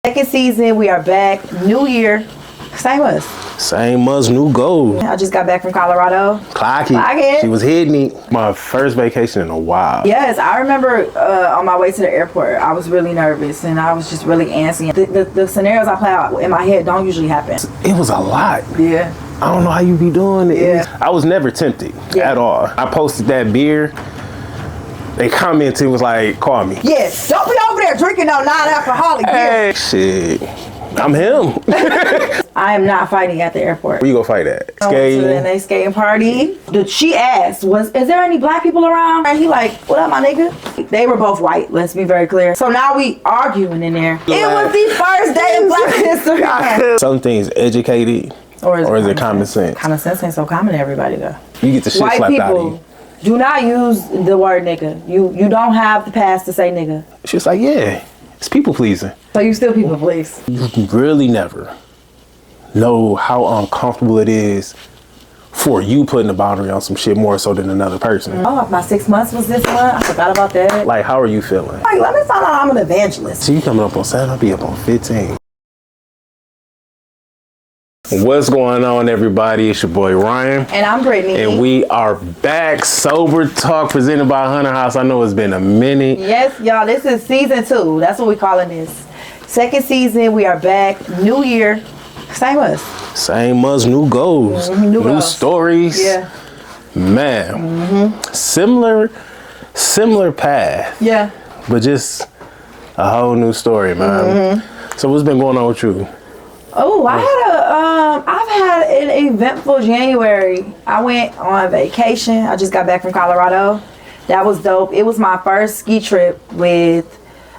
Second season, we are back. New year, same us. Same us, new goals. I just got back from Colorado. Clock it. She was hitting it. My first vacation in a while. Yes, I remember on my way to the airport, I was really nervous and I was just really antsy. The scenarios I play out in my head don't usually happen. It was a lot. Yeah. I don't know how you be doing it. Yeah. I was never tempted at all. I posted that beer. They commented, was like, call me. Yes, don't be over there drinking no non-alcoholic beer. Hey, shit. I'm him. I am not fighting at the airport. Where you go fight at? Skating. To the skating party. She asked, is there any black people around? And he like, what up, my nigga? They were both white, let's be very clear. So now we arguing in there. It was the first day of Black History Month. Some things educated, or is it common sense? Common sense ain't so common to everybody though. You get the shit slapped out of you. Do not use the word nigga. You don't have the pass to say nigga. She's like, yeah, it's people pleasing. So you still people please? You really never know how uncomfortable it is for you putting a boundary on some shit more so than another person. Oh, my 6 months was this month. I forgot about that. Like, how are you feeling? Like, let me find out I'm an evangelist. So you coming up on 7, I'll be up on 15. What's going on, everybody? It's your boy Ryan. And I'm Brittany. And we are back. Sober Talk presented by Hunter House. I know it's been a minute. Yes, y'all. This is season 2. That's what we're calling this. Second season. We are back. New year. Same us. Same us. New goals. New stories. Yeah. Man. Similar path. Yeah. But just a whole new story, man. So what's been going on with you? Oh, I've had an eventful January. I went on vacation. I just got back from Colorado. That was dope. It was my first ski trip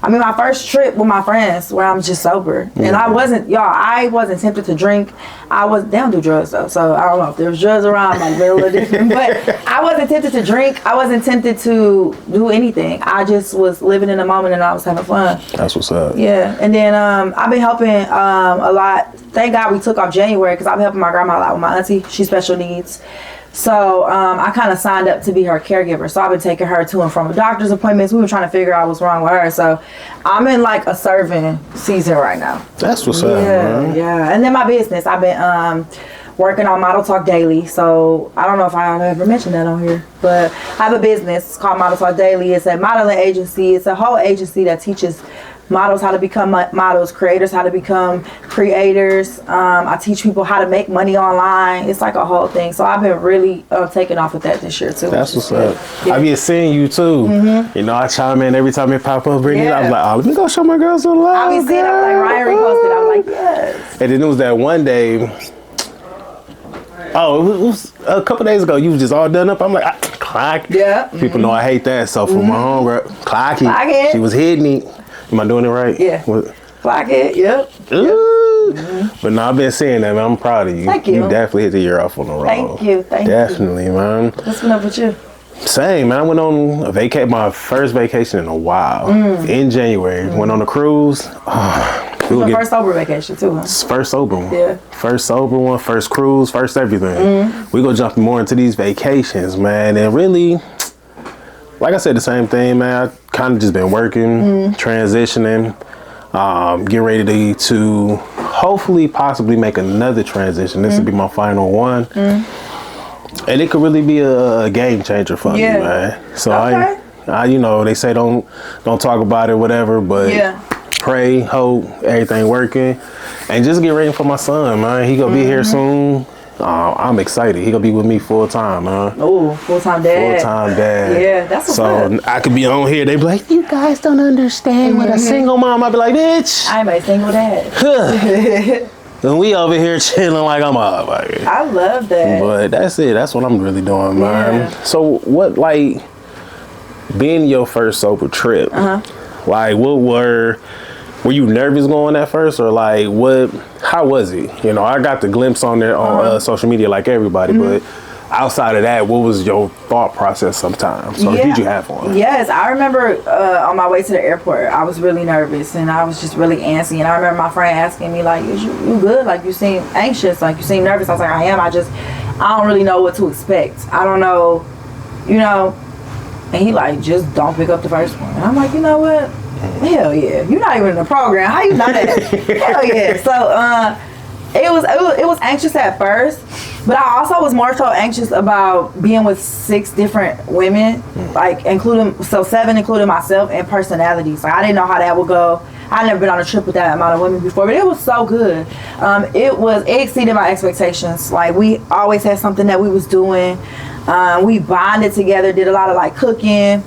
my first trip with my friends where I'm just sober. And I wasn't tempted to drink. They don't do drugs though, so I don't know if there was drugs around, like they're a little different. But I wasn't tempted to drink. I wasn't tempted to do anything. I just was living in the moment and I was having fun. That's what's up. Yeah, and then I've been helping a lot. Thank God we took off January because I've been helping my grandma a lot with my auntie. She's special needs. So I kind of signed up to be her caregiver. So I've been taking her to and from doctor's appointments. We were trying to figure out what's wrong with her. So I'm in like a serving season right now. That's what's up, man. Yeah. And then my business, I've been working on Model Talk Daily. So I don't know if I ever mentioned that on here, but I have a business called Model Talk Daily. It's a modeling agency. It's a whole agency that teaches models how to become models, creators how to become creators. I teach people how to make money online. It's like a whole thing. So I've been really taking off with that this year too. That's what's up. Yeah. I've been seeing you too. You know, I chime in every time it pop up, Brittany. Yeah. I was like, oh, let me go show my girls some love. I be seeing it, like Ryan reposted. I was like, yes. And then it was that one day. Oh, it was a couple days ago. You was just all done up. I'm like, clock. Yeah. People know I hate that. So for my homegirl, clock it. She was hitting it. Am I doing it right? Yeah. Clock it, yep. But no, I've been seeing that, man. I'm proud of you. Thank you. You definitely hit the year off on the road. Thank you. Definitely, man. What's been up with you? Same, man. I went on a my first vacation in a while. In January. Went on a cruise. Your first sober vacation too, huh? First sober one. Yeah. First sober one, first cruise, first everything. We go jump more into these vacations, man. And really, like I said, the same thing, man. I kind of just been working, transitioning, getting ready to hopefully possibly make another transition. This would be my final one. And it could really be a game changer for me, man. So I you know, they say don't talk about it, whatever, but pray, hope, everything working. And just get ready for my son, man. He gonna be here soon. I'm excited. He gonna be with me full time, man. Oh, full-time dad. Full-time dad. Yeah, that's what's up. I could be on here. They be like, you guys don't understand what a single mom. I'd be like, bitch. I'm a single dad. And we over here chilling like I'm up. Like, I love that. But that's it. That's what I'm really doing, man. So what, like, being your first sober trip, like, what were you nervous going at first, or like how was it? You know, I got the glimpse on there on social media like everybody, but outside of that, what was your thought process sometimes? So did you have one? Yes, I remember on my way to the airport, I was really nervous and I was just really antsy. And I remember my friend asking me like, you good? Like, you seem anxious, like you seem nervous. I was like, I am. I don't really know what to expect. I don't know, you know. And he like, just don't pick up the first one. And I'm like, you know what? Hell yeah. You're not even in the program. How you know that? Hell yeah. So it was anxious at first, but I also was more so anxious about being with 6 different women, like including 7 including myself, and personalities. Like I didn't know how that would go. I'd never been on a trip with that amount of women before, but it was so good. It exceeded my expectations. Like we always had something that we was doing. We bonded together, did a lot of like cooking,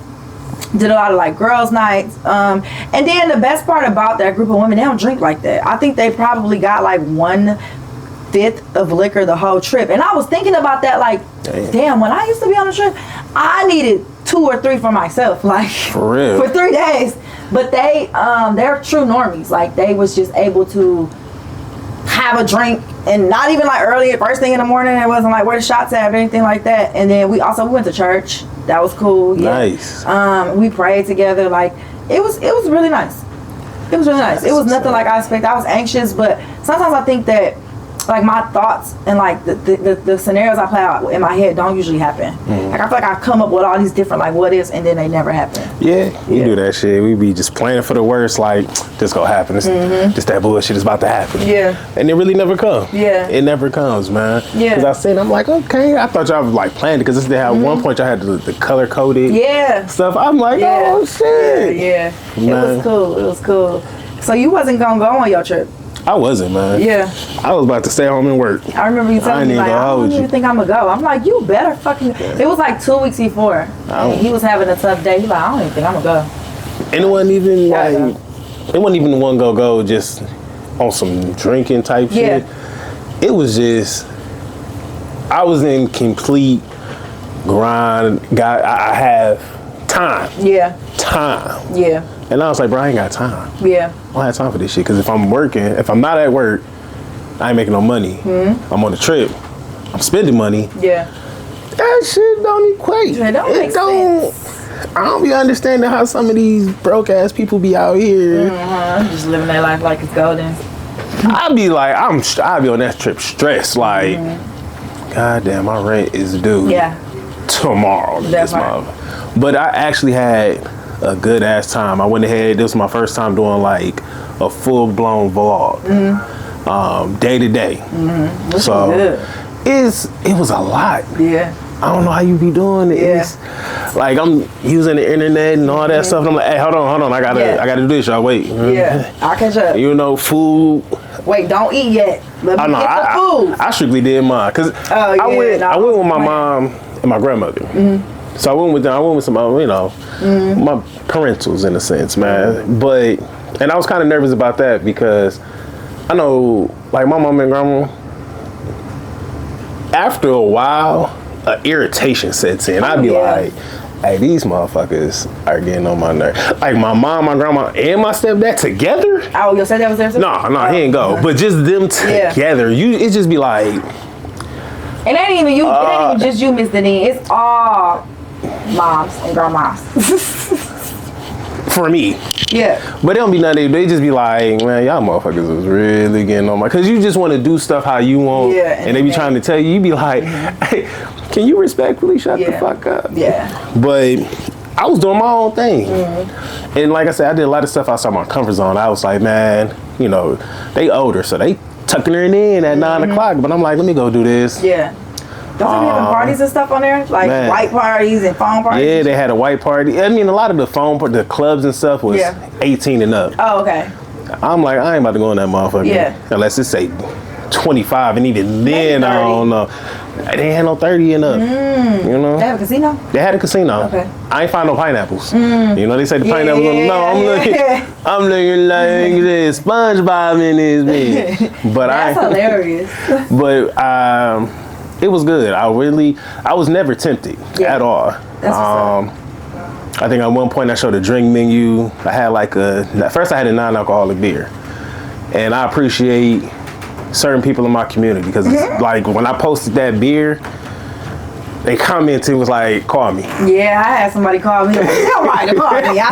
did a lot of like girls' nights. And then the best part about that group of women, they don't drink like that. I think they probably got like 1/5 of liquor the whole trip. And I was thinking about that like, damn, when I used to be on a trip, I needed 2 or 3 for myself, like for real, for 3 days. But they're true normies. Like they was just able to have a drink, and not even like early first thing in the morning. It wasn't like where the shots at or anything like that. And then we went to church. That was cool. Yeah. Nice. We prayed together. Like it was really nice. It was really nice. It was nothing like I expected. I was anxious, but sometimes I think that like my thoughts and like the scenarios I play out in my head don't usually happen. Like I feel like I come up with all these different like what ifs, and then they never happen. Yeah, you do that shit. We be just planning for the worst, like this gonna happen. It's just that bullshit is about to happen. Yeah. And it really never comes. Yeah. It never comes, man. Yeah. Because I seen, I'm like, okay. I thought y'all was like planning because this at one point y'all had the color coded stuff. I'm like, oh shit. Yeah. It Man. was cool. It was cool. So you wasn't gonna go on your trip? I wasn't, man. Yeah. I was about to stay home and work. I remember you telling me like, I don't even think I'm gonna go. I'm like, you better fucking. It was like 2 weeks before. And he was having a tough day. He's like, I don't even think I'm gonna go. And it wasn't even like, it wasn't even the one go just on some drinking type shit. It was just, I was in complete grind. I have time. Yeah. Time. Yeah. And I was like, bro, I ain't got time. Yeah. I don't have time for this shit. Because if I'm working, if I'm not at work, I ain't making no money. I'm on a trip. I'm spending money. Yeah. That shit don't equate. It don't make sense. I don't be understanding how some of these broke ass people be out here. Just living their life like it's golden. I be like, I be on that trip stressed. Like, God damn, my rent is due. Yeah. Tomorrow. This month. But I actually had a good ass time. I went ahead. This was my first time doing like a full blown vlog, day to day. So it was a lot. Yeah. I don't know how you be doing it. Yeah. It's like I'm using the internet and all that stuff. And I'm like, hey, hold on. I gotta do this. Y'all wait. Yeah. I'll catch up. You know, food. Wait, don't eat yet. Let me get the food. I strictly did mine because I went with my mom and my grandmother. So I went with them. I went with some, my parentals in a sense, man. But, and I was kind of nervous about that because I know, like my mom and grandma, after a while, irritation sets in. I'd be like, hey, these motherfuckers are getting on my nerves. Like my mom, my grandma, and my stepdad together. Oh, your stepdad was there too? No, he ain't go. But just them together, it just be like. It ain't even you. It ain't even just you, Miss Denise. It's all moms and grandmas. For me. Yeah. But it don't be nothing. They just be like, man, y'all motherfuckers was really getting on my. Because you just want to do stuff how you want. Yeah. And they be trying to tell you. You be like, hey, can you respectfully shut the fuck up? Yeah. But I was doing my own thing. And like I said, I did a lot of stuff outside my comfort zone. I was like, man, they older. So they tucking her in at 9 o'clock. But I'm like, let me go do this. Yeah. Don't they have parties and stuff on there? Like white parties and phone parties? Yeah, they had a white party. I mean, a lot of the clubs and stuff was 18 and up. Oh, okay. I'm like, I ain't about to go in that motherfucker. Yeah. Unless it say 25, and even then, I don't know. They had no 30 and up. You know? They have a casino? They had a casino. Okay. I ain't find no pineapples. They say the pineapples. No, I'm looking like this SpongeBob in this bitch. But that's hilarious. But it was good. I was never tempted at all. I think at one point I showed a drink menu. I had at first I had a non-alcoholic beer. And I appreciate certain people in my community because like when I posted that beer, they commented, was like, call me. Yeah, I had somebody call me. Tell Ryan to call me. I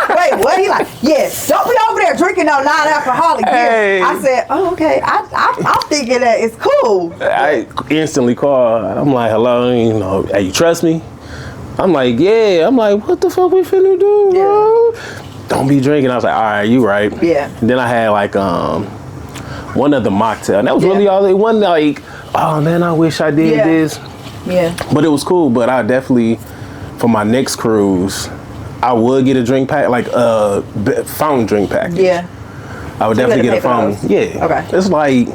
said, wait, what? He like, yes, don't be over there drinking no non-alcoholic beer. I said, oh, okay. I'm thinking that it's cool. I instantly called. I'm like, hello, hey, you trust me? I'm like, yeah. I'm like, what the fuck we finna do, bro? don't be drinking. I was like, all right, you right. Yeah. And then I had like one other mocktail, and that was really all. It wasn't like, oh man, I wish I did this. Yeah. But it was cool. But I definitely, for my next cruise, I would get a drink pack, like a fountain drink package. Yeah. I would definitely get a fountain. Yeah. Okay. It's like,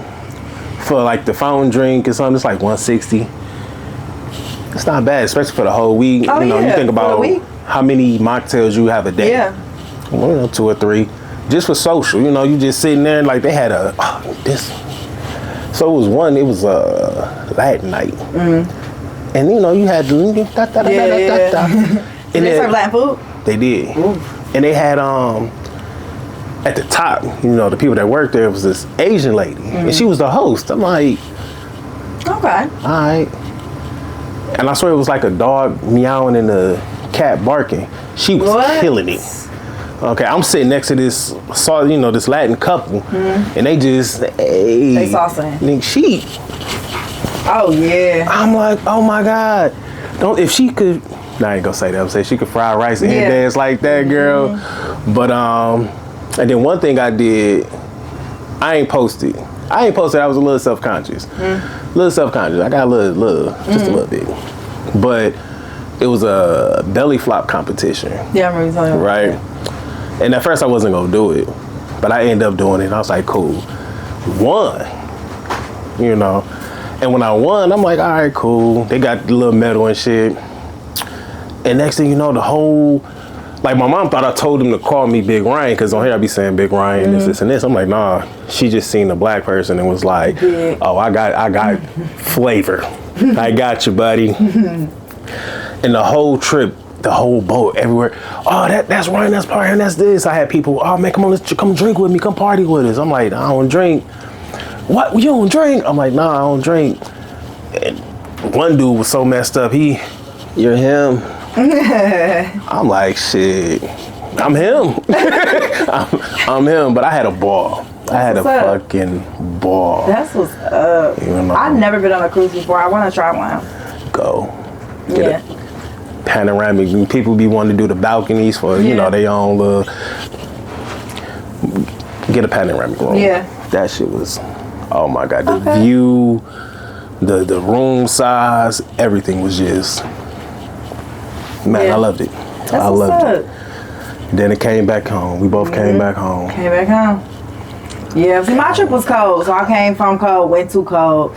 for like the fountain drink or something, it's like $160. It's not bad, especially for the whole week. Oh, You think about how many mocktails you have a day. Yeah. Well, 2 or 3. Just for social, you just sitting there and like they had this. So it was a Latin night. Mm-hmm. And you had And they serve Latin food? They did. Ooh. And they had at the top, the people that worked there was this Asian lady, and she was the host. I'm like, okay, all right. And I swear it was like a dog meowing and a cat barking. She was killing it. Okay, I'm sitting next to this Latin couple, and they just they saucing. She. Oh yeah. I'm like, oh my God, if she could. No, I ain't gonna say that. I'm saying she could fry rice and dance like that, girl. But and then one thing I did, I ain't posted. I was a little self-conscious. Little self-conscious. I got a little, just a little bit. But it was a belly flop competition. Yeah, I remember you telling me. Right? And at first I wasn't gonna do it, but I ended up doing it. And I was like, cool. Won. And when I won, I'm like, all right, cool. They got the little medal and shit. And next thing you know, the whole, like my mom thought I told him to call me Big Ryan, because on here I be saying Big Ryan, this and this. I'm like, nah, she just seen a black person and was like, oh, I got flavor. I got you, buddy. And the whole trip, the whole boat, everywhere, oh, that's Ryan, that's party, and that's this. I had people, oh man, come drink with me, come party with us. I'm like, I don't drink. What, you don't drink? I'm like, nah, I don't drink. And one dude was so messed up, you're him. I'm like, shit, I'm him. I'm him, but I had a ball. I had a fucking ball. That's what's up. I've never been on a cruise before. I want to try one. Go. Get a panoramic. People be wanting to do the balconies for, their own little. Get a panoramic room. Yeah. That shit was, oh my God. The view, the room size, everything was just. Man, I loved it. I loved it. Then it came back home. We both came back home. Came back home. Yeah, see, my trip was cold, so I came from cold, went to cold.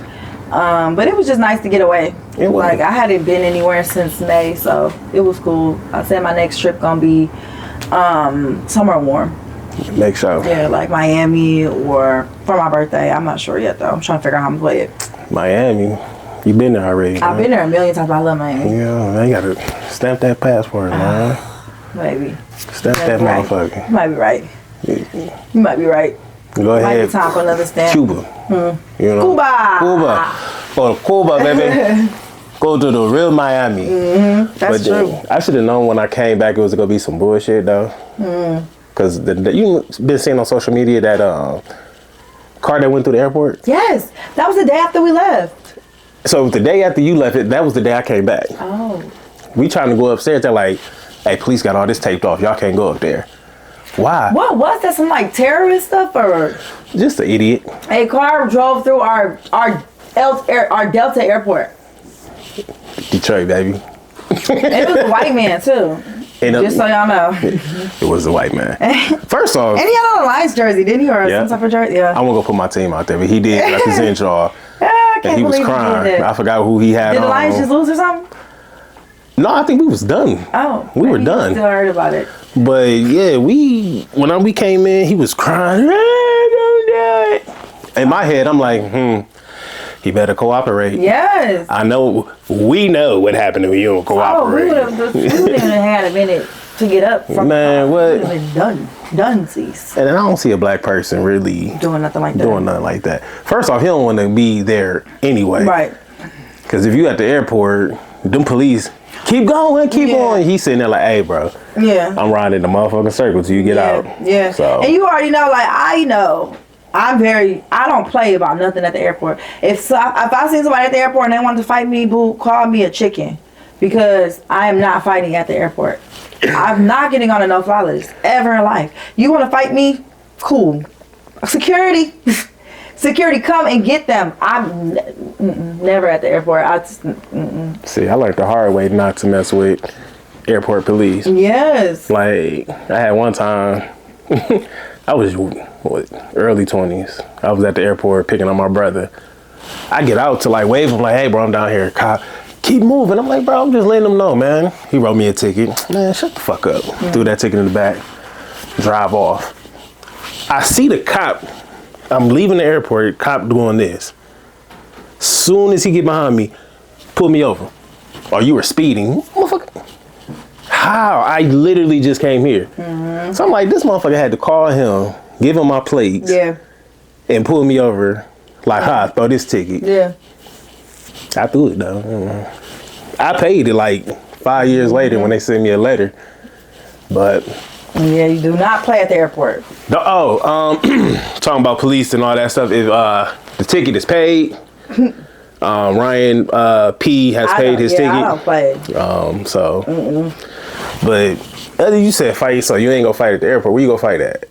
But it was just nice to get away. It was. Like, I hadn't been anywhere since May, so it was cool. I said my next trip gonna be somewhere warm. Make sure. Yeah, like Miami or for my birthday. I'm not sure yet, though. I'm trying to figure out how I'm gonna play it. Miami. You been there already? I've been there a million times, but I love Miami. Yeah, man, you gotta stamp that passport, man. Maybe. Stamp that motherfucker. You might be right. You might be right. Go ahead. Might be time for another stamp. Cuba. Cuba. Oh, Cuba, baby. Go to the real Miami. That's true. I should have known when I came back it was gonna be some bullshit though. Because you been seeing on social media that car that went through the airport? Yes. That was the day after we left. So the day after you left, that was the day I came back. Oh. We trying to go upstairs. They're like, hey, police got all this taped off. Y'all can't go up there. Why? What was that? Some like terrorist stuff or? Just an idiot. A car drove through our Delta airport. Detroit, baby. And it was a white man too. Just so y'all know. It was a white man. First off. And he had on a Lions jersey, didn't he? Or some type of jersey? Yeah. I won't go put my team out there, but he did represent y'all. And he was crying. I forgot who he had. Did the Lions just lose or something? No, I think we was done. Oh. We were done. Still heard about it. But yeah, when we came in, he was crying. In my head, I'm like, he better cooperate. Yes. I know, we know what happened if you don't cooperate. Oh, we would have had a minute to get up from what? We would have been done. Dunsies. And then I don't see a black person really doing nothing like that. First off, he don't want to be there anyway. Right. Because if you at the airport, them police, keep going. He's sitting there like, hey, bro. Yeah. I'm riding the motherfucking circle till you get out. Yeah. So. And you already know, like, I know. I don't play about nothing at the airport. If I see somebody at the airport and they want to fight me, boo, call me a chicken. Because I am not fighting at the airport. I'm not getting on a no-fly list ever in life. You want to fight me? Cool. Security. Security, come and get them. I'm never at the airport. See, I learned the hard way not to mess with airport police. Yes. Like, I had one time, I was, early 20s. I was at the airport picking up my brother. I get out to like wave him like, hey, bro, I'm down here. Cop, keep moving. I'm like, bro, I'm just letting him know, man. He wrote me a ticket. Man, shut the fuck up. Threw that ticket in the back. Drive off. I see the cop. I'm leaving the airport, cop doing this. Soon as he get behind me, pull me over. Oh, you were speeding. Motherfucker. How? I literally just came here. So I'm like, this motherfucker had to call him, give him my plates, and pull me over. Like, throw this ticket. Yeah. I threw it though. I paid it like 5 years later when they sent me a letter. But yeah, you do not play at the airport. Talking about police and all that stuff. If the ticket is paid, Ryan P has paid his ticket. I don't play. But you said fight, so you ain't gonna fight at the airport. Where you gonna fight at?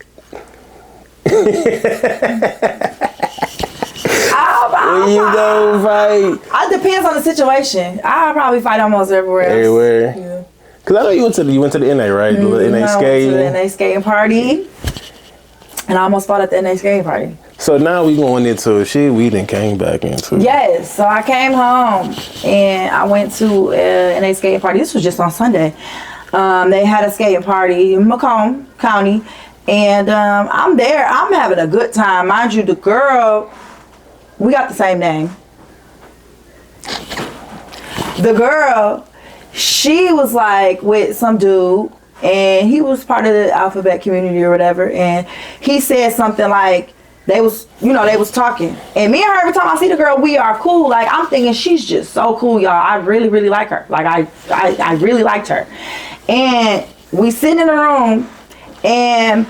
Where you gonna fight? It depends on the situation. I'll probably fight almost everywhere else. Everywhere. Yeah. Cause I know you went to the NA, right? The NA skating. I went to the NA skating party, and I almost fought at the NA skating party. So now we going into shit we then came back into. Yes. So I came home and I went to an NA skating party. This was just on Sunday. They had a skating party in Macomb County, and I'm there. I'm having a good time, mind you. The girl, we got the same name. The girl, she was like with some dude, and he was part of the alphabet community or whatever, and he said something like they was talking, and me and her, every time I see the girl, we are cool. Like, I'm thinking she's just so cool, y'all. I really, really like her. Like, I really liked her. And we sitting in the room, and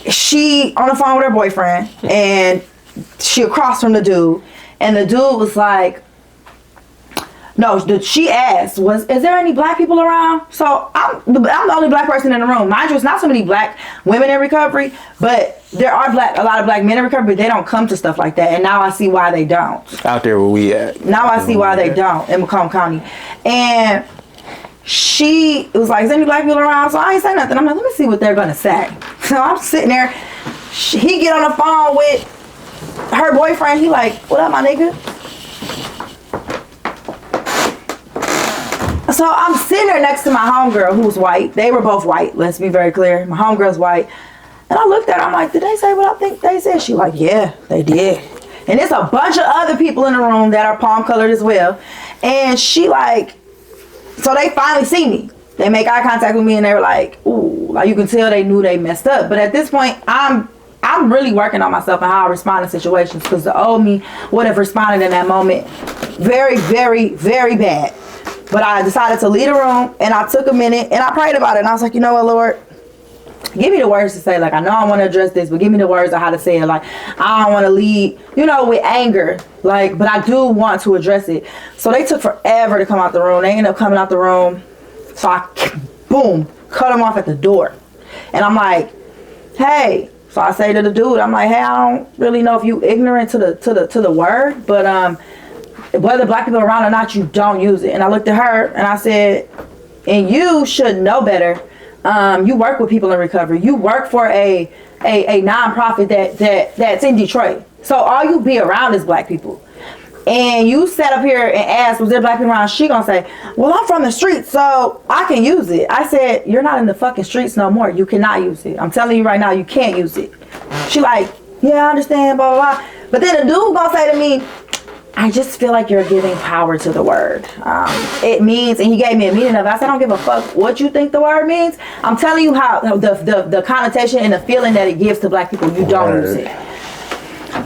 she on the phone with her boyfriend, and she across from the dude, and the dude was like, no, she asked, is there any black people around? So I'm the only black person in the room. Mind you, it's not so many black women in recovery, but there are a lot of black men in recovery, but they don't come to stuff like that. And now I see why they don't. Out there where we at. Now I see why they don't in Macomb County. And she was like, is there any black people around? So I ain't say nothing. I'm like, let me see what they're going to say. So I'm sitting there. He get on the phone with her boyfriend. He like, what up, my nigga? So I'm sitting there next to my homegirl who's white. They were both white, let's be very clear. My homegirl's white. And I looked at her, I'm like, did they say what I think they said? She like, yeah, they did. And there's a bunch of other people in the room that are palm colored as well. And she like, so they finally see me. They make eye contact with me and they were like, ooh, like you can tell they knew they messed up. But at this point, I'm really working on myself and how I respond to situations, because the old me would have responded in that moment very, very, very bad. But I decided to leave the room, and I took a minute and I prayed about it. And I was like, you know what, Lord, give me the words to say. Like, I know I want to address this, but give me the words of how to say it. Like, I don't want to lead, with anger. Like, but I do want to address it. So they took forever to come out the room. They ended up coming out the room. So I, boom, cut them off at the door. And I'm like, hey. So I say to the dude, I'm like, hey, I don't really know if you ignorant to the word, but whether black people are around or not, you don't use it. And I looked at her and I said, and you should know better. You work with people in recovery. You work for a nonprofit that's in Detroit. So all you be around is black people. And you sat up here and asked, was there black people around? She gonna say, well, I'm from the streets, so I can use it. I said, you're not in the fucking streets no more. You cannot use it. I'm telling you right now, you can't use it. She like, yeah, I understand, blah, blah, blah. But then the dude gonna say to me, I just feel like you're giving power to the word. It means, and he gave me a meaning of it. I said, I don't give a fuck what you think the word means. I'm telling you how the connotation and the feeling that it gives to black people, you don't use it.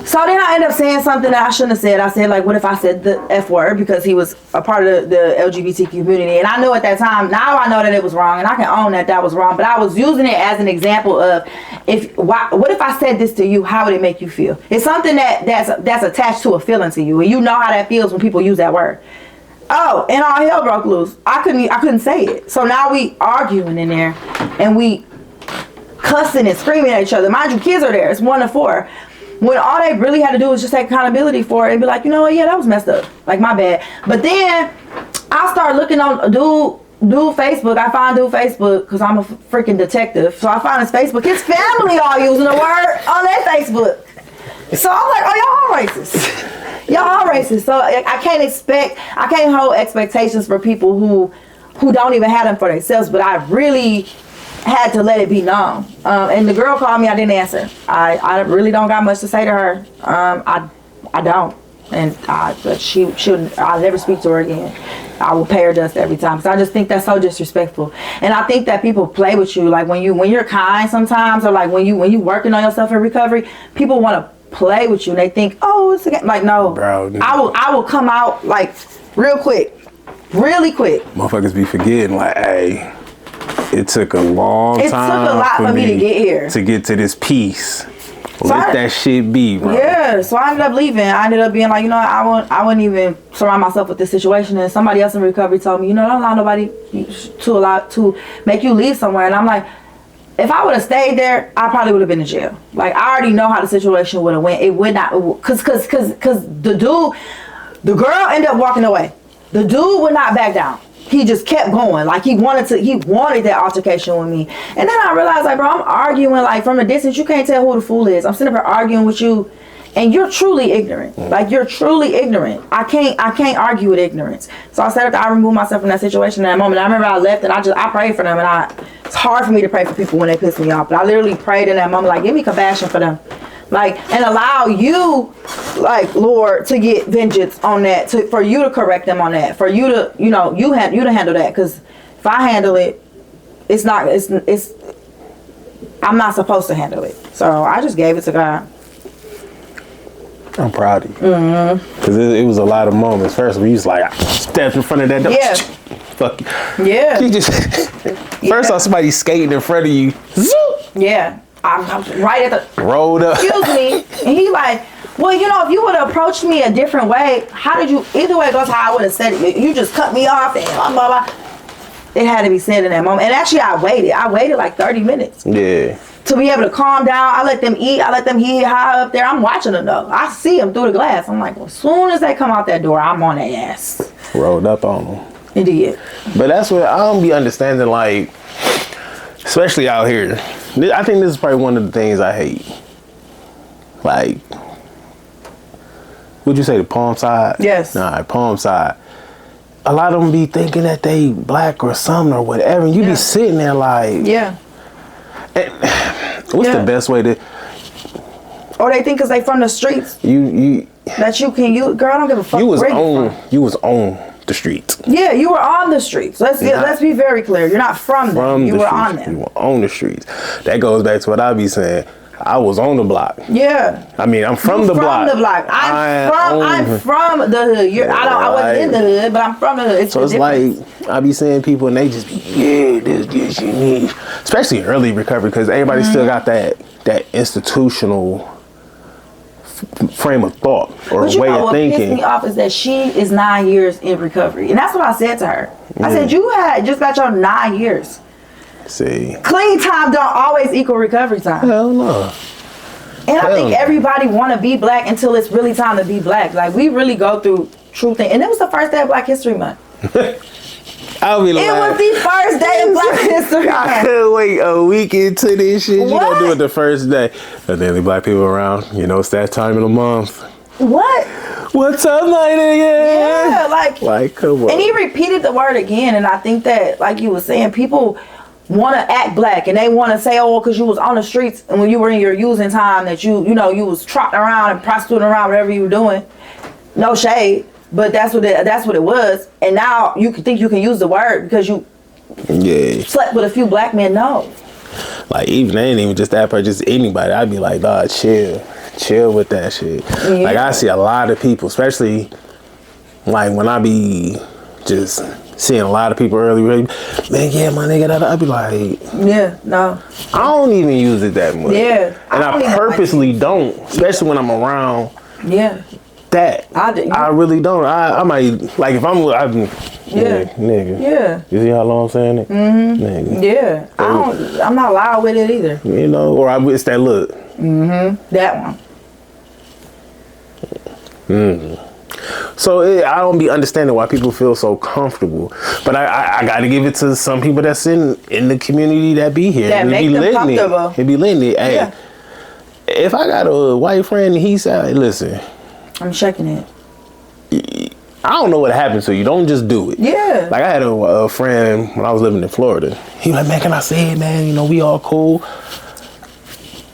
So then I ended up saying something that I shouldn't have said. I said, like, what if I said the F word, because he was a part of the LGBT community. And I knew at that time, now I know that it was wrong, and I can own that was wrong. But I was using it as an example of, what if I said this to you, how would it make you feel? It's something that's attached to a feeling to you, and you know how that feels when people use that word. Oh, and all hell broke loose. I couldn't say it. So now we arguing in there, and we cussing and screaming at each other. Mind you, kids are there. It's 1 to 4. When all they really had to do was just take accountability for it and be like, you know what? Yeah, that was messed up. Like, my bad. But then I started looking on dude Facebook. I find dude Facebook because I'm a freaking detective. So I find his Facebook. His family all using the word on their Facebook. So I'm like, oh, y'all all racist. Y'all all racist. So I can't hold expectations for people who don't even have them for themselves. But I really had to let it be known. And the girl called me. I didn't answer. I really don't got much to say to her. I don't. And I'll never speak to her again. I will pay her dust every time. Because I just think that's so disrespectful. And I think that people play with you. Like when you're kind sometimes, or like when you working on yourself in recovery, people want to play with you. And they think, oh, it's a game. Like, no. Bro. I will come out like real quick. Really quick. Motherfuckers be forgetting, like, hey, it took a long time. It took a lot for me to get here. To get to this piece. So Let that shit be, bro. Yeah, so I ended up leaving. I ended up being like, you know, I wouldn't even surround myself with this situation. And somebody else in recovery told me, you know, don't allow nobody to make you leave somewhere. And I'm like, if I would have stayed there, I probably would have been in jail. Like, I already know how the situation would have went. It would not, cause the girl ended up walking away. The dude would not back down. He just kept going. Like, he wanted that altercation with me. And then I realized, like, bro, I'm arguing, like, from a distance. You can't tell who the fool is. I'm sitting up here arguing with you, and you're truly ignorant. Like, you're truly ignorant. I can't argue with ignorance. So I said I removed myself from that situation in that moment. I remember I left, and I prayed for them, and it's hard for me to pray for people when they piss me off. But I literally prayed in that moment, like, give me compassion for them. Like, and allow you, like, Lord, to get vengeance on that, for you to correct them on that, for you to, you know, you to handle that. Because if I handle it, I'm not supposed to handle it. So I just gave it to God. I'm proud of you. Because it was a lot of moments. First, we was like, I stepped in front of that door. Yeah. Fuck you. Yeah. You just, first saw somebody skating in front of you. Yeah. I'm right at the rolled up. Excuse me. And he like, well, you know, if you would have approached me a different way, how did you? Either way goes how I would have said it. You just cut me off and blah blah blah. It had to be said in that moment. And actually, I waited like 30 minutes. Yeah. To be able to calm down. I let them eat. I let them eat high up there. I'm watching them though. I see them through the glass. I'm like, well, as soon as they come out that door, I'm on their ass. Rolled up on them. It did. But that's what I don't be understanding, like, especially out here. I think this is probably one of the things I hate. Like, would you say the Palm side? Yes. Nah, Palm side. A lot of them be thinking that they black or something or whatever. And you be sitting there like... Yeah. What's the best way to... Or they think because they from the streets. That you can use... Girl, I don't give a fuck where you was on the streets. Yeah, you were on the streets. Let's be very clear. You're not from them. You were on them. You were on the streets. That goes back to what I be saying. I was on the block. Yeah. I mean, I'm from the block. I'm from the hood. I wasn't in the hood, but I'm from the hood. So it's like, I be seeing people and they just be, this you need. Especially early recovery, because everybody still got that institutional frame of thought or way of thinking. What pissed me off is that she is 9 years in recovery. And that's what I said to her. I said, you had just got your 9 years. See. Clean time don't always equal recovery time. Hell no. And I think everybody want to be black until it's really time to be black. Like, we really go through true things. And it was the first day of Black History Month. I'll be like, it was the first day of Black History Month. I couldn't wait a week into this shit. You gonna do it the first day. But then the black people around, you know, it's that time of the month. What? What's up, lady? Yeah, like come on. And he repeated the word again. And I think that, like you were saying, people want to act black and they want to say, oh, because you was on the streets and when you were in your using time that you was trotting around and prostituting around, whatever you were doing. No shade, but that's what it was. And now you can think you can use the word because you slept with a few black men. No. Like, even they ain't even just that part, just anybody. I'd be like, dog, chill with that shit. Yeah. Like, I see a lot of people, especially like when I be just seeing a lot of people early, man, yeah, my nigga, I'd be like, yeah, no. I don't even use it that much. Yeah. And I purposely don't, especially when I'm around. Yeah. that. I really don't. I might, like, if I'm nigga. Yeah. You see how long I'm saying it? Mm-hmm. Nigga. Yeah. I'm not loud with it either. You know, or it's that look. Mm-hmm. That one. So I don't be understanding why people feel so comfortable, but I got to give it to some people that's in the community that be here. That make them comfortable. It be letting it. Hey, Yeah. if I got a white friend and he said, listen, I'm checking it. I don't know what happened to you. Don't just do it. Yeah. Like I had a friend when I was living in Florida. He was like, man, can I say it, man? You know, we all cool.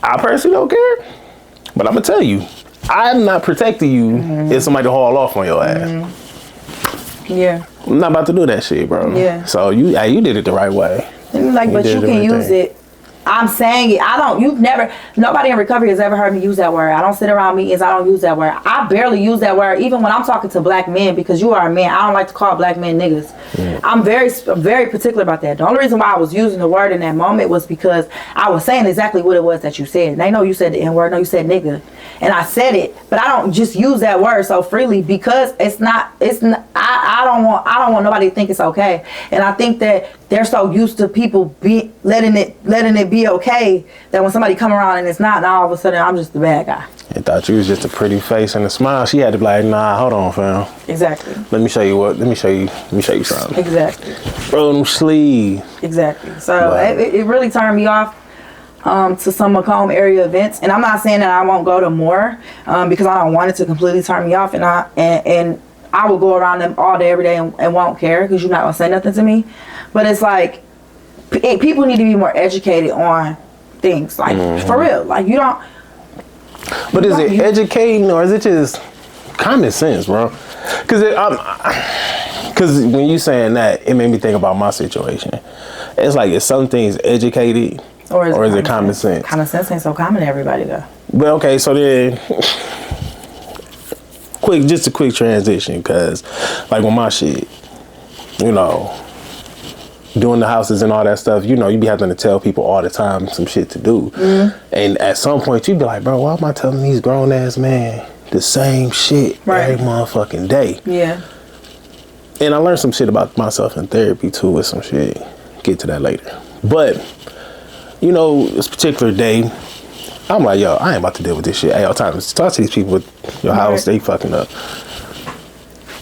I personally don't care, but I'm gonna tell you, I'm not protecting you if somebody haul off on your ass. Yeah. I'm not about to do that shit, bro. Yeah. So you did it the right way. Like, but you can use it. I'm saying it. Nobody in recovery has ever heard me use that word. I don't sit around meetings. I don't use that word. I barely use that word, even when I'm talking to black men, because you are a man. I don't like to call black men niggas. Yeah. I'm very particular about that. The only reason why I was using the word in that moment was because I was saying exactly what it was that you said. And they know you said the N-word. No, you said nigga. And I said it, but I don't just use that word so freely because I don't want nobody to think it's okay. And I think that they're so used to people letting it be okay that when somebody come around and it's not, now all of a sudden I'm just the bad guy. They thought you was just a pretty face and a smile. She had to be like, nah, hold on, fam. Exactly. Let me show you something. Exactly. Bro, them sleeves. Exactly. So it really turned me off to some Macomb area events, and I'm not saying that I won't go to more because I don't want it to completely turn me off, and I will go around them all day every day and won't care because you're not gonna say nothing to me. But it's like people need to be more educated on things, like for real. Like you don't. But is it educating or is it just common sense, bro? Because when you saying that, it made me think about my situation. It's like, is some things educated or is it common sense? Common sense ain't so common to everybody though. But okay, so then just a quick transition, because like with my shit, you know, doing the houses and all that stuff, you know, you be having to tell people all the time some shit to do. And at some point you be like, bro, why am I telling these grown ass men the same shit every motherfucking day? Yeah. And I learned some shit about myself in therapy too with some shit. Get to that later. But, you know, this particular day, I'm like, yo, I ain't about to deal with this shit. Hey, all time, talk to these people with your house, they fucking up.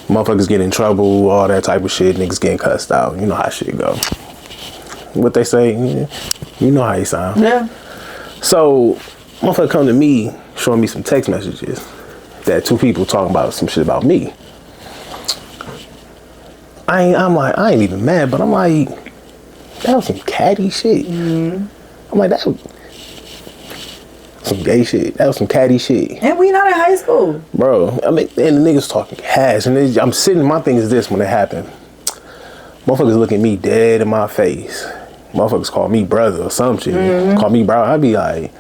Motherfuckers get in trouble, all that type of shit, niggas getting cussed out. You know how shit go. What they say, you know how you sound. Yeah. So, motherfucker come to me, showing me some text messages that two people talking about some shit about me. I'm like, I ain't even mad, but I'm like, that was some catty shit. I'm like, that was some gay shit. That was some catty shit. And we not in high school. Bro, I mean, and the niggas talking cash. And I'm sitting, my thing is this when it happened. Motherfuckers looking me dead in my face. Motherfuckers call me brother or some shit. Call me bro. I be like,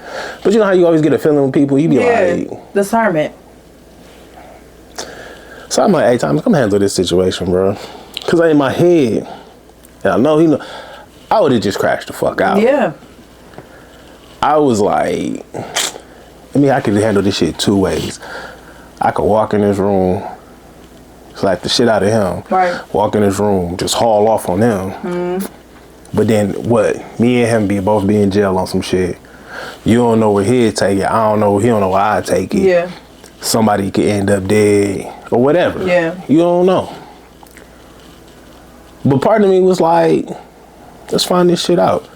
but you know how you always get a feeling with people? You be like, discernment. So I'm like, hey, Thomas, come handle this situation, bro. Because in my head, and I know I would have just crashed the fuck out. Yeah. I was like, I could handle this shit two ways. I could walk in this room, slap the shit out of him. Right. Walk in his room, just haul off on him. But then what? Me and him both be in jail on some shit. You don't know where he'd take it. I don't know. He don't know where I'd take it. Yeah. Somebody could end up dead or whatever. Yeah. You don't know. But part of me was like, let's find this shit out.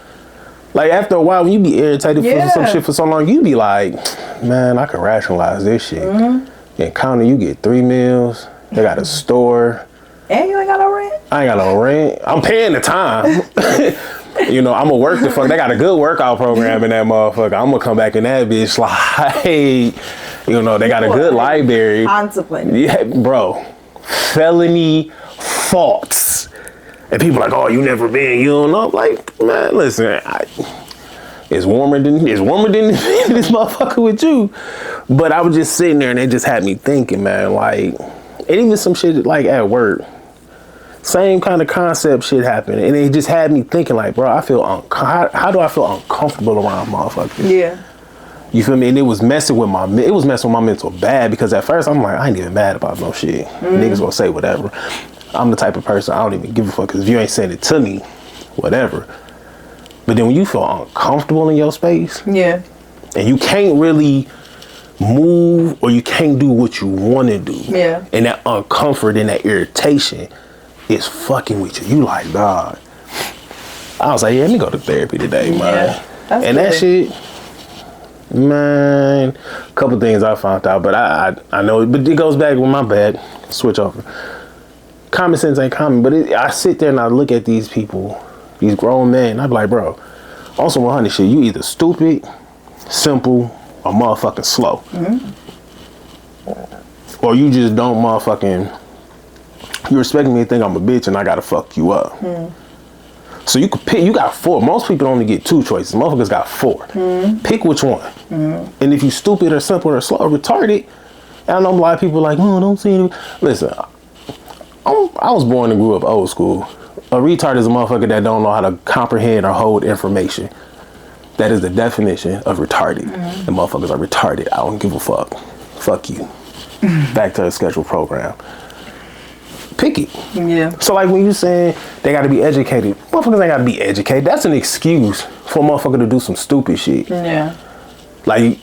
Like after a while, when you be irritated for some shit for so long, you be like, man, I can rationalize this shit. In county, you get 3 meals. They got a store. And you ain't got no rent? I ain't got no rent. I'm paying the time. You know, I'm gonna work the fuck. They got a good workout program in that motherfucker. I'm gonna come back in that bitch like, you know, they got a good library. Contemplating. Yeah, bro. Felony faults. And people like, oh, you never been, you don't know. Like, man, listen, it's warmer than this motherfucker with you. But I was just sitting there and it just had me thinking, man, like, and even some shit like at work, same kind of concept shit happened. And it just had me thinking like, bro, I feel, how do I feel uncomfortable around motherfuckers? Yeah. You feel me? And it was messing with my mental bad, because at first I'm like, I ain't even mad about no shit. Niggas gonna say whatever. I'm the type of person, I don't even give a fuck, because if you ain't saying it to me, whatever. But then when you feel uncomfortable in your space, yeah, and you can't really move, or you can't do what you want to do, yeah, and that uncomfort and that irritation is fucking with you. You like, God. I was like, yeah, let me go to therapy today, man. Yeah, that's and good. that shit, man, a couple things I found out, but I know, but it goes back with my bad. Switch over. Common sense ain't common, but I sit there and I look at these people, these grown men, and I be like, bro, on some 100 shit, you either stupid, simple, or motherfucking slow. Or you just don't motherfucking, you expect me to think I'm a bitch and I gotta fuck you up. So you could pick, you got 4. Most people only get 2 choices. Motherfuckers got 4. Pick which one. And if you stupid or simple or slow or retarded, and I know a lot of people like, oh, don't see it. Listen, I was born and grew up old school. A retard is a motherfucker that don't know how to comprehend or hold information. That is the definition of retarded. The motherfuckers are retarded. I don't give a fuck. Fuck you. Back to the scheduled program. Pick it. Yeah. So like when you saying they gotta be educated, motherfuckers ain't gotta be educated. That's an excuse for a motherfucker to do some stupid shit. Yeah. Like,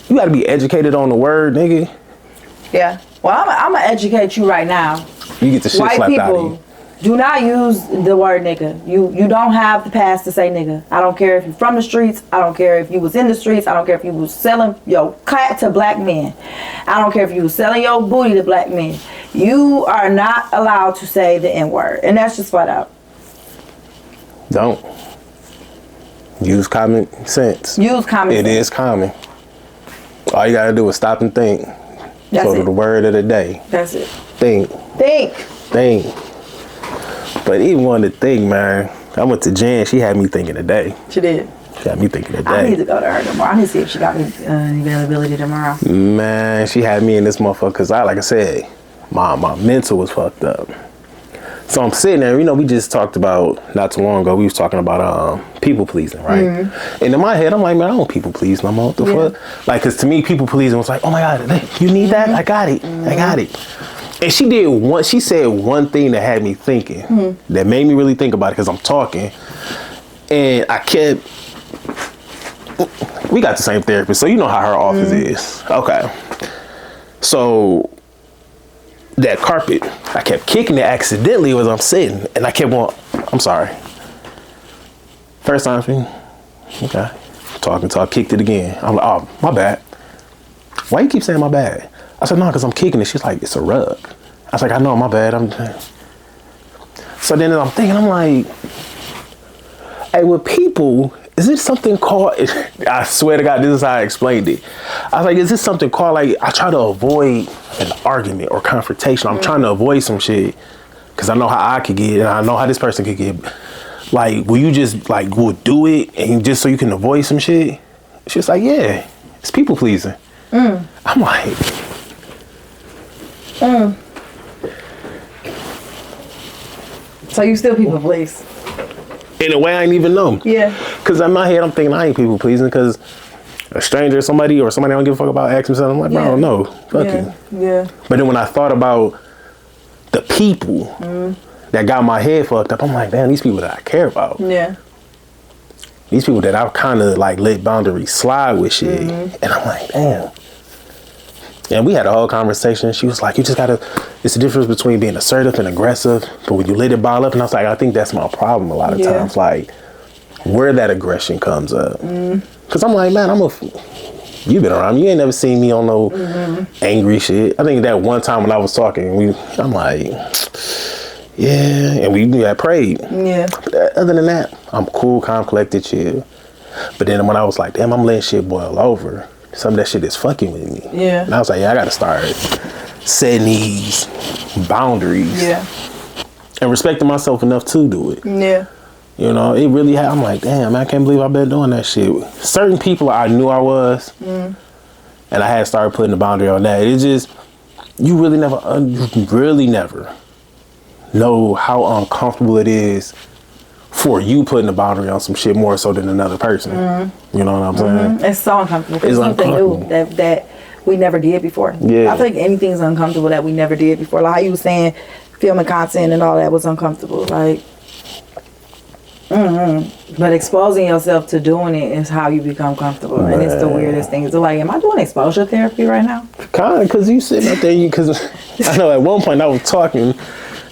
you gotta be educated on the word, nigga. Yeah. Well, I'm gonna educate you right now. You get the shit White slapped out of people, you. do not use the word nigga. You don't have the pass to say nigga. I don't care if you're from the streets. I don't care if you was in the streets. I don't care if you was selling your cat to black men. I don't care if you was selling your booty to black men. You are not allowed to say the N-word. And that's just flat out. Don't. Use common sense. Use common sense. It is common. All you gotta do is stop and think. That's So it. the word of the day. That's it. Think. Think. Think. But even one to think, man. I went to Jan. She had me thinking today. She did. She had me thinking today. I need to go to her tomorrow. I need to see if she got any availability tomorrow. Man, she had me in this motherfucker because like I said, my mental was fucked up. So I'm sitting there, we just talked about, not too long ago, we was talking about people pleasing, right? And in my head, I'm like, man, I don't people please no more. What the fuck? Like, because to me, people pleasing was like, oh my God, you need that? I got it. I got it. And she said one thing that had me thinking, that made me really think about it, because I'm talking. And we got the same therapist, so you know how her office is. Okay. So that carpet, I kept kicking it accidentally as I'm sitting, and I kept going, I'm sorry. First time for me. Okay. Talk, kicked it again. I'm like, oh, my bad. Why you keep saying my bad? I said, no, because I'm kicking it. She's like, it's a rug. I was like, I know, my bad. So then I'm thinking, I'm like, hey, with people, is this something called, I swear to God, this is how I explained it. I was like, is this something called, like, I try to avoid an argument or confrontation. I'm trying to avoid some shit because I know how I could get, and I know how this person could get. Like, will you just, like, will do it and just so you can avoid some shit? She's like, yeah, it's people pleasing. I'm like, So you still people please? in a way I didn't even know. Yeah. Because in my head, I'm thinking I ain't people pleasing because a stranger, somebody I don't give a fuck about asking me something, I'm like, bro, no, fuck you. Yeah. But then when I thought about the people that got my head fucked up, I'm like, damn, these people that I care about. Yeah. These people that I've kind of like let boundaries slide with shit. And I'm like, damn. And we had a whole conversation. She was like, you just gotta, it's the difference between being assertive and aggressive. But when you let it ball up, and I was like, I think that's my problem a lot of times. Like, where that aggression comes up. Because I'm like, man, you been around. You ain't never seen me on no angry shit. I think that one time when I was talking, I'm like, yeah, and we had prayed. Yeah. But other than that, I'm cool, calm, collected, chill. But then when I was like, damn, I'm letting shit boil over, some of that shit is fucking with me. Yeah. And I was like, yeah, I gotta start setting these boundaries. Yeah. And respecting myself enough to do it. Yeah. You know, it really I'm like, damn, I can't believe I've been doing that shit. Certain people I knew I was, and I had started putting the boundary on that. It's just, you really never know how uncomfortable it is for you putting a boundary on some shit more so than another person. You know what I'm saying? It's so uncomfortable. It's It's something uncomfortable. new that we never did before. Yeah. I think anything's uncomfortable that we never did before. Like how you was saying, filming content and all that was uncomfortable. Like, but exposing yourself to doing it is how you become comfortable. And it's the weirdest thing. It's like, am I doing exposure therapy right now? Kind of, because you sitting up there, because I know at one point I was talking,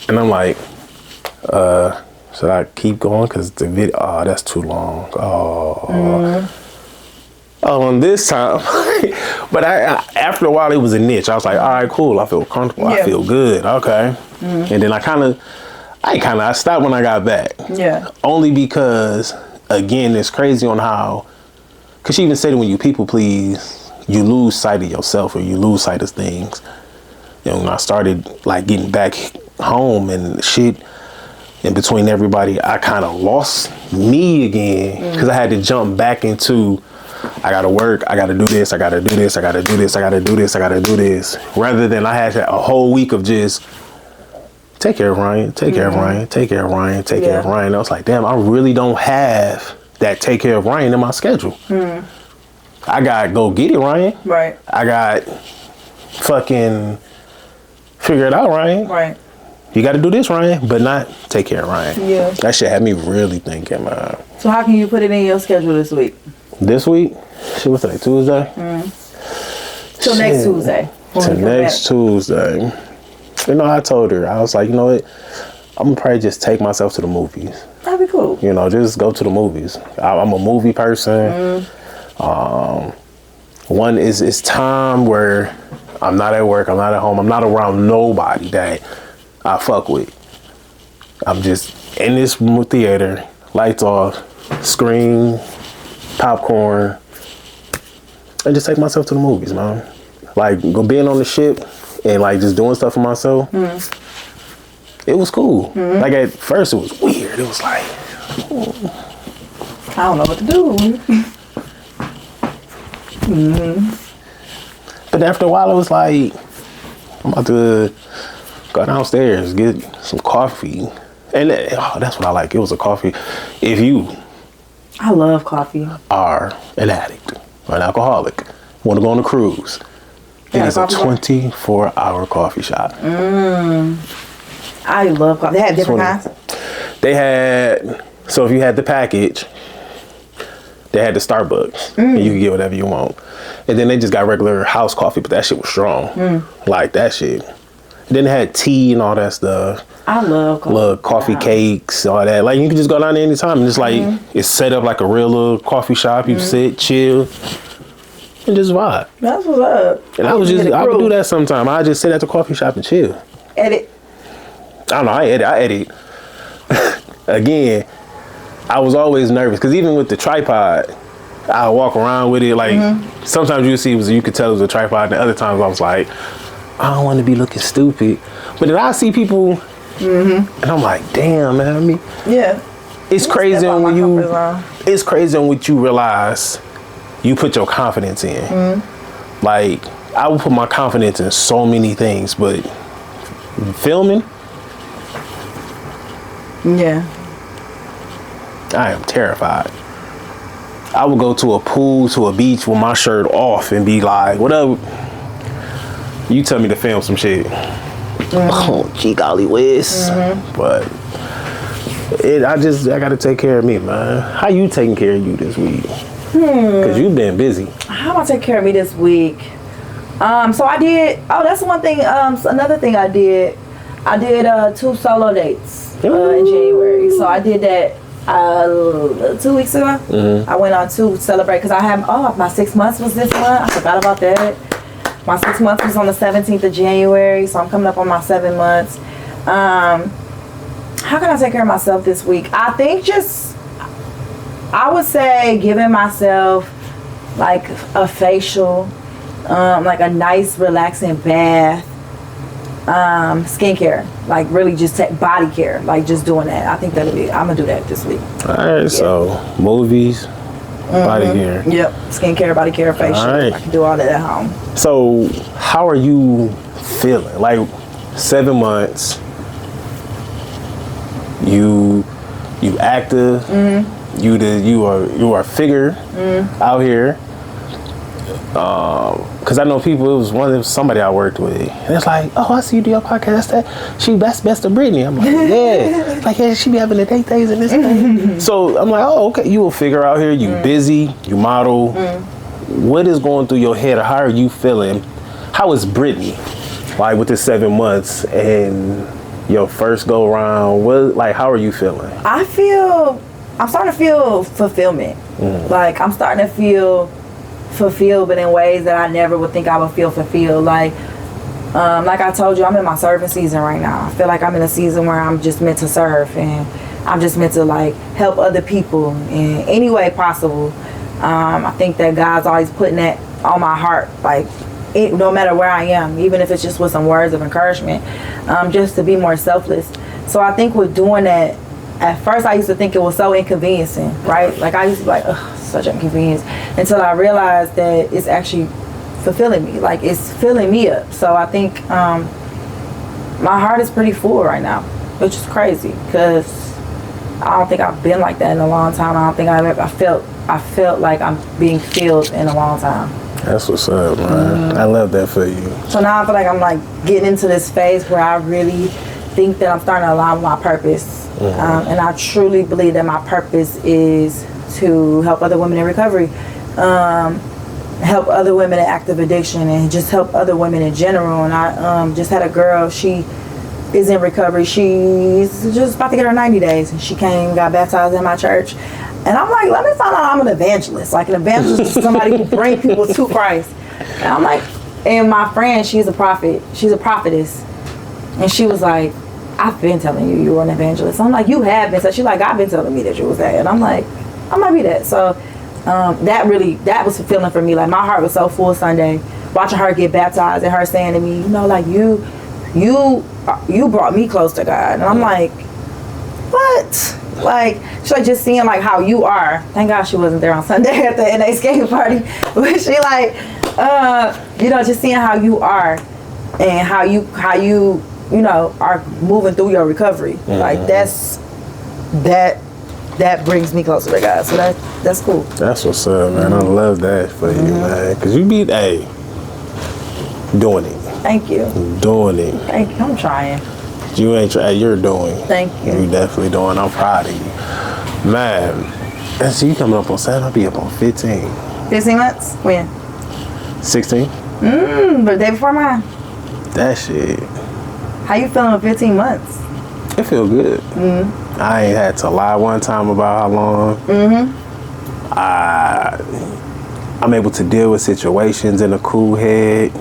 and I'm like, should I keep going? Because the video, that's too long. On this time, but I after a while it was a niche. I was like, all right, cool. I feel comfortable. I feel good. Okay. And then I stopped when I got back. Yeah. Only because, again, it's crazy on how, because she even said it, when you people please, you lose sight of yourself or you lose sight of things. You know, when I started like getting back home and shit, in between everybody, I kind of lost me again because I had to jump back into, I gotta work, I gotta do this, I gotta do this, I gotta do this, I gotta do this, I gotta do this. Rather than I had a whole week of just take care of Ryan, take care of Ryan, take care of Ryan, take care of Ryan. I was like, damn, I really don't have that take care of Ryan in my schedule. I got go get it, Ryan. Right. I got fucking figure it out, Ryan. Right. You got to do this, Ryan, but not take care of Ryan. Yeah. That shit had me really thinking, man. So how can you put it in your schedule this week? This week? Shit, what's today? Tuesday? Till next Tuesday. Till next Tuesday. You know, I told her, I was like, you know what? I'm gonna probably just take myself to the movies. That'd be cool. You know, just go to the movies. I'm a movie person. One is it's time where I'm not at work, I'm not at home, I'm not around nobody that I fuck with. I'm just in this theater, lights off, screen, popcorn, and just take myself to the movies, man. Like being on the ship and like just doing stuff for myself. It was cool. Like at first it was weird. It was like, I don't know what to do. but after a while it was like, I'm about to go downstairs, get some coffee. And that's what I like. It was a coffee. If you I love coffee. are an addict or an alcoholic, want to go on a cruise, it is a 24-hour coffee shop. I love coffee. They had different kinds. They had, so if you had the package, they had the Starbucks. And you could get whatever you want. And then they just got regular house coffee, but that shit was strong. Like that shit. And then they had tea and all that stuff. I love coffee. Little coffee cakes, all that. Like you can just go down there anytime and just like, it's set up like a real little coffee shop. You sit, chill, and just vibe. That's what's up. And I would do that sometime. I just sit at the coffee shop and chill. Edit. I don't know, I edit. Again, I was always nervous because even with the tripod, I walk around with it. Like sometimes you could tell it was a tripod, and other times I was like, I don't want to be looking stupid. But then I see people, and I'm like, damn, man. I mean, Yeah. it's crazy when it's crazy when you realize you put your confidence in. Like I would put my confidence in so many things, but filming, Yeah. I am terrified. I would go to a pool, to a beach with my shirt off and be like, what up? You tell me to film some shit. Oh, gee golly whiz. But I gotta take care of me, man. How you taking care of you this week? Cause you've been busy. How am I taking care of me this week? So I did, that's one thing, another thing I did 2 solo dates in January. So I did that 2 weeks ago. I went on to celebrate because I have my 6 months was this month. I forgot about that. My 6 months was on the 17th of January, so I'm coming up on my 7 months. How can I take care of myself this week? I think I would say giving myself like a facial, like a nice relaxing bath, skincare, like really just body care, like just doing that. I think I'm gonna do that this week. All right, so movies, body care. Yep, skincare, body care, facial. All right. I can do all that at home. So how are you feeling? Like 7 months, you You active. You are a figure out here. Cause I know people. It was somebody I worked with, and it's like, oh, I see you do your podcast. That's best of Brittany. I'm like, yeah, like yeah, she be having the date days and this thing. So I'm like, oh, okay, you a figure out here. You busy. You model. What is going through your head, or how are you feeling? How is Brittany, like with the 7 months and your first go round? How are you feeling? I'm starting to feel fulfillment. Like I'm starting to feel fulfilled, but in ways that I never would think I would feel fulfilled. Like I told you, I'm in my serving season right now. I feel like I'm in a season where I'm just meant to serve, and I'm just meant to like help other people in any way possible. I think that God's always putting that on my heart, like no matter where I am, even if it's just with some words of encouragement, just to be more selfless. So I think with doing that, at first I used to think it was so inconveniencing, right? Like I used to be like, ugh, such an inconvenience, until I realized that it's actually fulfilling me. Like it's filling me up. So I think my heart is pretty full right now, which is crazy because I don't think I've been like that in a long time. I don't think I felt like I'm being filled in a long time. That's what's up, man. I love that for you. So now I feel like I'm like getting into this phase where I really think that I'm starting to align with my purpose. And I truly believe that my purpose is to help other women in recovery, help other women in active addiction, and just help other women in general. And I just had a girl, she is in recovery. She's just about to get her 90 days, and she got baptized in my church. And I'm like, let me find out I'm an evangelist. Like an evangelist is somebody who brings people to Christ. And I'm like, and my friend, she's a prophet. She's a prophetess. And she was like, I've been telling you were an evangelist. I'm like, you have been. So she's like, I've been telling me that you was that. And I'm like, I might be that. So that was fulfilling for me. Like my heart was so full Sunday, watching her get baptized and her saying to me, like you brought me close to God. And I'm like, what? Like, she's like, just seeing like how you are. Thank God she wasn't there on Sunday at the NA skate party. But she like, just seeing how you are and how you are moving through your recovery. Like that brings me closer to God. So that's cool. That's what's up, man. I love that for you, man. Cause you be doing it. Thank you. Doing it. Thank you. I'm trying. You ain't trying. You're doing. Thank you. You definitely doing. I'm proud of you, man. And so you coming up on 7? I'll be up on 15. 15 months? When? 16. But the day before mine. That shit. How you feeling with 15 months? It feel good. I ain't had to lie one time about how long. I'm able to deal with situations in a cool head.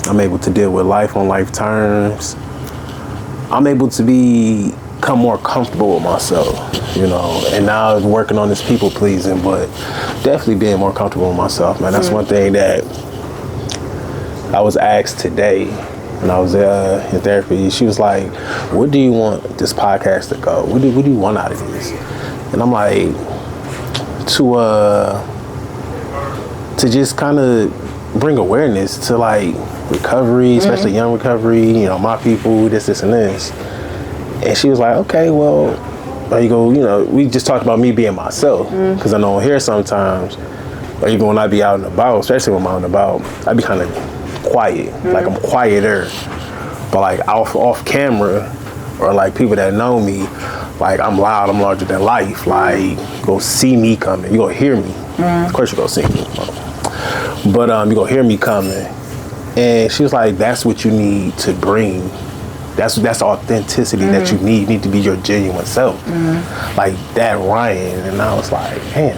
I'm able to deal with life on life terms. I'm able to become more comfortable with myself, and now I'm working on this people pleasing, but definitely being more comfortable with myself, man. That's one thing that I was asked today when I was in therapy. She was like, what do you want this podcast to go? What do you want out of this? And I'm like, to just kind of bring awareness to like recovery, especially young recovery, my people, this and this. And she was like, okay, well, there you go, we just talked about me being myself, because I know here sometimes, or even when I be out and about, especially when I'm out and about, I be kind of quiet, like I'm quieter, but like off camera, or like people that know me, like I'm loud, I'm larger than life, like you go see me coming, you gonna hear me, of course you gonna see me, but you gonna hear me coming. And she was like, that's what you need to bring. That's authenticity that you need. You need to be your genuine self. Like that Ryan. And I was like, damn,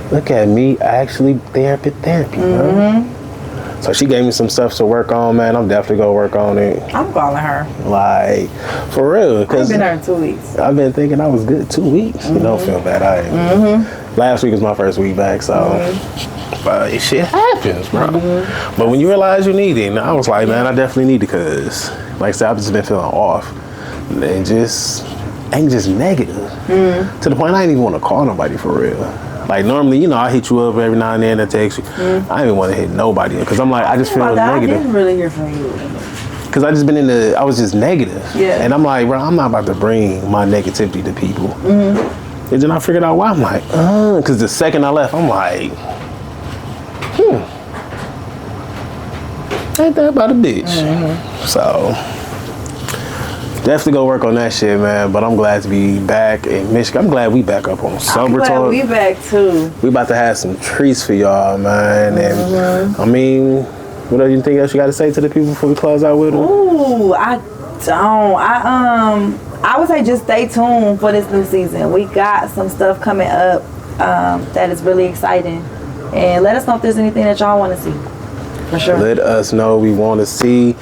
look at me actually therapy, bro. So she gave me some stuff to work on, man. I'm definitely gonna work on it. I'm calling her. Like, for real. I've been there in 2 weeks. I've been thinking I was good 2 weeks. You don't feel bad, Last week was my first week back, so but shit happens, bro. But when you realize you need it, and I was like, man, I definitely need it, because like I said, I've just been feeling off and just negative to the point I didn't even want to call nobody for real. Like normally, I hit you up every now and then and text you. I didn't even want to hit nobody because I'm like, I just feel negative. I didn't really hear from you. because I was just negative. Yeah. And I'm like, bro, I'm not about to bring my negativity to people. And then I figured out why. I'm like, because the second I left, I'm like, ain't that about a bitch? So definitely go work on that shit, man. But I'm glad to be back in Michigan. I'm glad we back up on Sober Talk. I'm glad we back too. We about to have some treats for y'all, man. And I mean, what do you think else you got to say to the people before we close out with them? Ooh, I don't. I would say just stay tuned for this new season. We got some stuff coming up that is really exciting. And let us know if there's anything that y'all want to see. For sure. Let us know. We want to see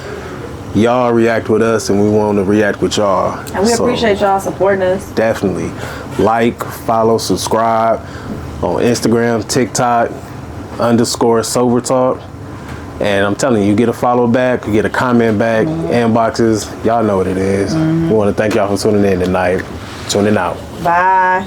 y'all react with us, and we want to react with y'all. And we appreciate y'all supporting us. Definitely. Like, follow, subscribe on Instagram, TikTok, _Sober Talk. And I'm telling you, you get a follow back, you get a comment back, inboxes. Y'all know what it is. We want to thank y'all for tuning in tonight. Tuning out. Bye.